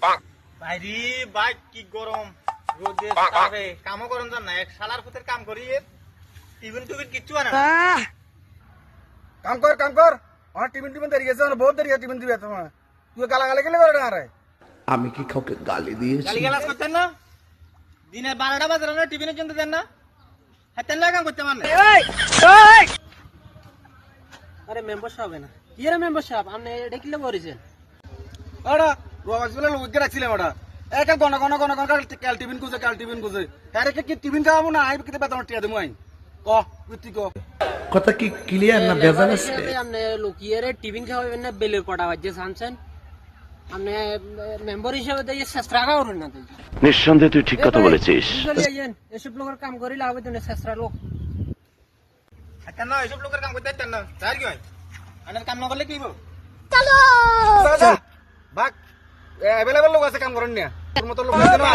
ভাইরি ভাই কি গরম রোদে তাপে কামও করেন জান না এক শালার পুতের কাম করি টিফিন কিচ্ছু আনা কাম কর আমার টিফিন দেরি গেছে আমার বহুত দেরি টিফিন দিবে তোমার তুই গালাগালি গেলে করে না রে আমি কি কাউকে গালি দিয়েছি? গালি গালাজ করতেন না দিনের 12টা বাজে না টিফিনের জন্য দেন না হাতেন না কাম করতে মানে আরে মেম্বার সাহেব না কি রে মেম্বার সাহেব আপনি এটা কি করেছেন ওটা রোজ বলে লোক রাখছিলাম ওটা এক গনা কাল টিফিন কুজে আরে কি টিফিন খাওয়াবো না আইব কিতে বেতন টিয়া দেবো আই ক তুই ক কথা কি ক্লিয়ার না ভেজাল আছে? আপনি লুকিয়ে রে টিফিন খাওয়াবেন না বেলের কটা বাজে সানছেন আপনি মেম্বার হিসেবে তো চেষ্টা করুন না তুই নিঃসন্দেহে তুই ঠিক কথা বলেছিস। এসব লোকের কাম করি লাভ হবে না চেষ্টা লোক হাতেন না এসব লোকের কাম করতে হাতেন না তার কি হয় আনার কাম না করলে কি হইব ভাগ অ্যাভেলেবল লোক আছে কাম করেন না তোর মতো লোক আছে না